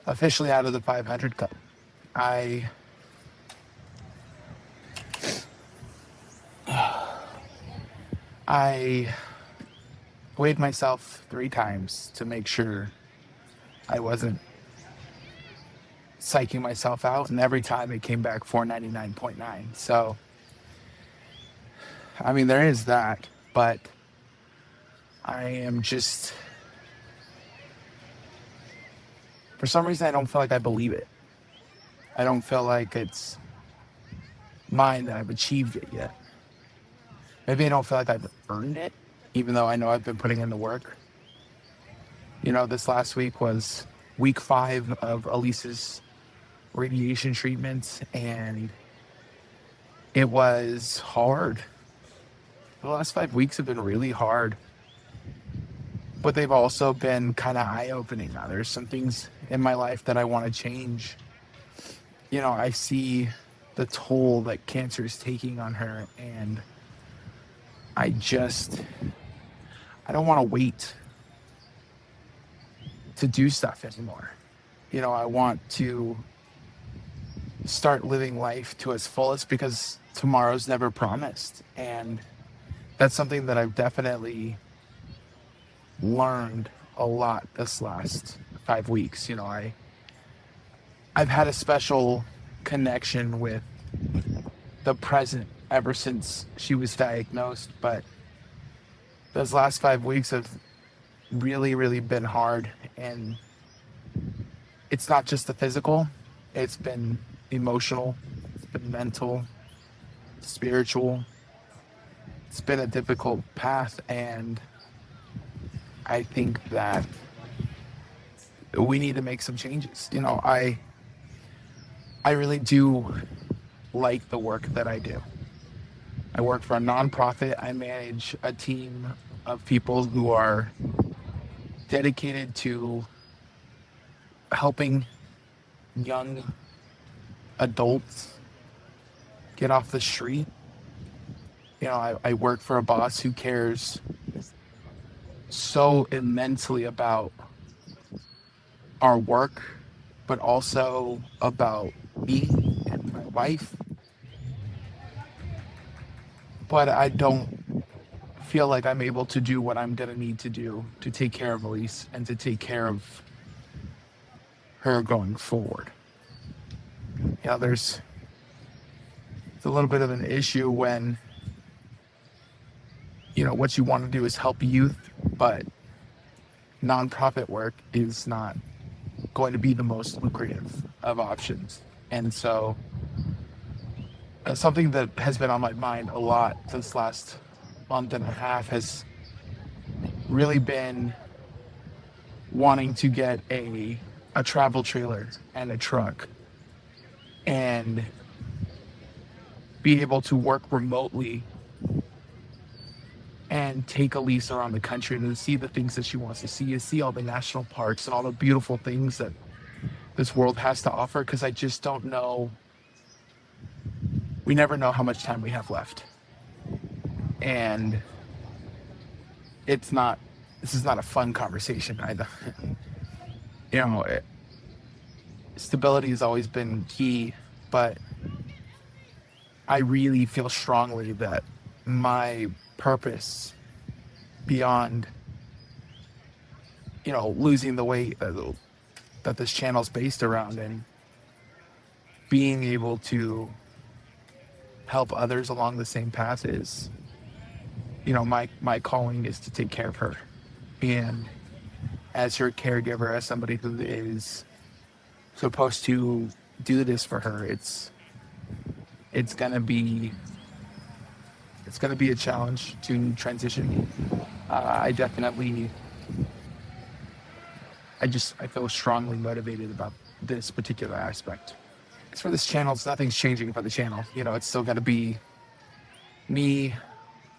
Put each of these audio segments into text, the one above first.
officially out of the 500 Club. I I weighed myself 3 times to make sure I wasn't psyching myself out, and every time it came back 499.9. So, I mean, there is that, but I am just, for some reason, I don't feel like I believe it. I don't feel like it's mine, that I've achieved it yet. Maybe I don't feel like I've earned it, even though I know I've been putting in the work. This last week was week 5 of Elise's radiation treatment, and it was hard. The last 5 weeks have been really hard, but they've also been kind of eye opening. Now, there's some things in my life that I want to change. I see the toll that cancer is taking on her, and I just, I don't want to wait to do stuff anymore. I want to start living life to its fullest because tomorrow's never promised. And that's something that I've definitely learned a lot this last 5 weeks. I've had a special connection with the present ever since she was diagnosed, but those last 5 weeks have really, really been hard. And it's not just the physical, it's been emotional, it's been mental, spiritual. It's been a difficult path, and I think that we need to make some changes. I really do like the work that I do. I work for a nonprofit. I manage a team of people who are dedicated to helping young adults get off the street. I work for a boss who cares so immensely about our work, but also about me and my wife. But I don't feel like I'm able to do what I'm going to need to do to take care of Elise and to take care of her going forward. There's a little bit of an issue when, what you want to do is help youth, but nonprofit work is not going to be the most lucrative of options. And so, something that has been on my mind a lot this last month and a half has really been wanting to get a travel trailer and a truck and be able to work remotely and take Elise around the country and see the things that she wants to see all the national parks and all the beautiful things that this world has to offer. Because I just don't know. We never know how much time we have left. And this is not a fun conversation either. you know, it, Stability has always been key, but I really feel strongly that my purpose beyond, losing the weight that this channel's based around and being able to help others along the same path is, my calling is to take care of her. And as her caregiver, as somebody who is supposed to do this for her, it's gonna be a challenge to transition. I definitely, I feel strongly motivated about this particular aspect. As for this channel, nothing's changing for the channel. It's still gonna be me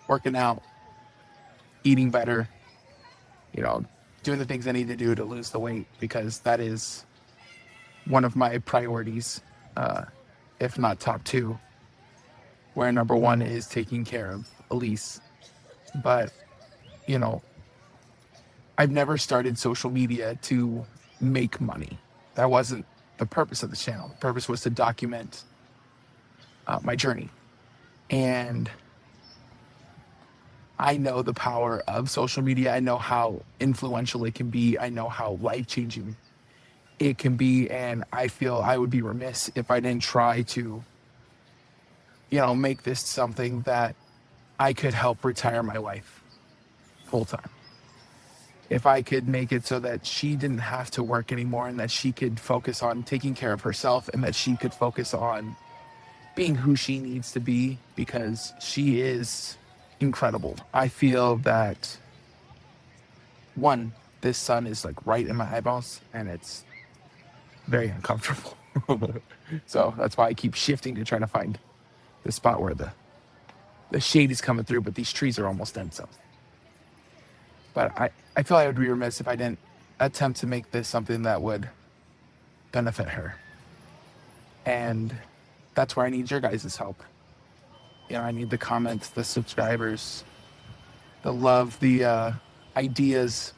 working out, eating better, doing the things I need to do to lose the weight, because that is one of my priorities, if not top two, where number one is taking care of Elise. But, you know, I've never started social media to make money. That wasn't the purpose of the channel. The purpose was to document my journey. And I know the power of social media. I know how influential it can be. I know how life-changing it can be. And I feel I would be remiss if I didn't try to, make this something that I could help retire my wife full time. If I could make it so that she didn't have to work anymore and that she could focus on taking care of herself and that she could focus on being who she needs to be, because she is incredible. I feel that, one, this sun is like right in my eyeballs and it's very uncomfortable. So that's why I keep shifting to try to find the spot where the shade is coming through, but these trees are almost dead. But I feel I would be remiss if I didn't attempt to make this something that would benefit her. And that's where I need your guys' help. I need the comments, the subscribers, the love, the ideas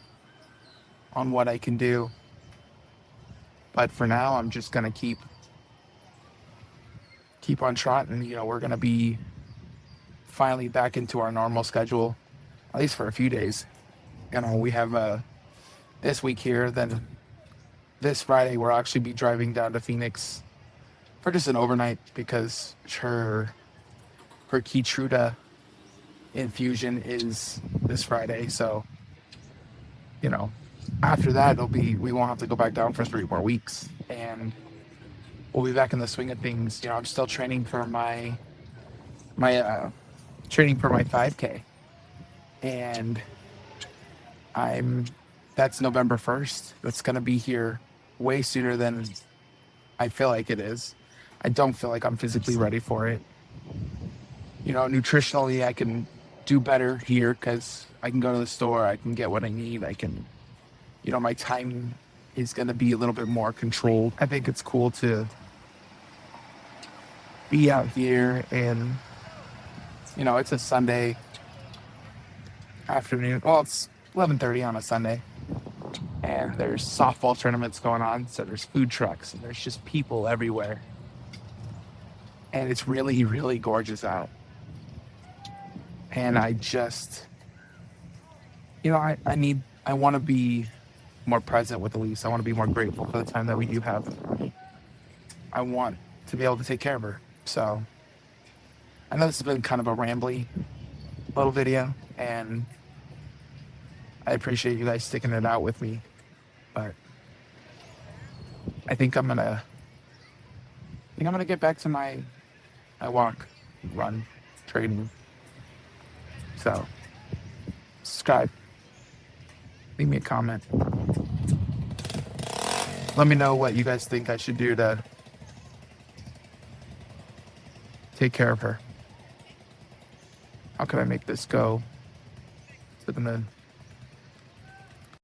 on what I can do. But for now, I'm just going to keep on trotting. We're going to be finally back into our normal schedule, at least for a few days. We have this week here, then this Friday we'll actually be driving down to Phoenix for just an overnight because her Keytruda infusion is this Friday. So, after that we won't have to go back down for 3 more weeks, and we'll be back in the swing of things. I'm still training for my training for my 5K, and that's November 1st. That's going to be here way sooner than I feel like it is. I don't feel like I'm physically ready for it. Nutritionally, I can do better here because I can go to the store, I can get what I need, I can, my time is going to be a little bit more controlled. I think it's cool to be out here and, it's a Sunday afternoon. Well, it's 11:30 on a Sunday, and there's softball tournaments going on, so there's food trucks, and there's just people everywhere. And it's really, really gorgeous out. And I just, I want to be more present with Elise. I want to be more grateful for the time that we do have. I want to be able to take care of her. So I know this has been kind of a rambly little video, and I appreciate you guys sticking it out with me, but I think I'm gonna get back to my walk, run, trading. So subscribe, leave me a comment. Let me know what you guys think I should do to take care of her. How can I make this go to the moon?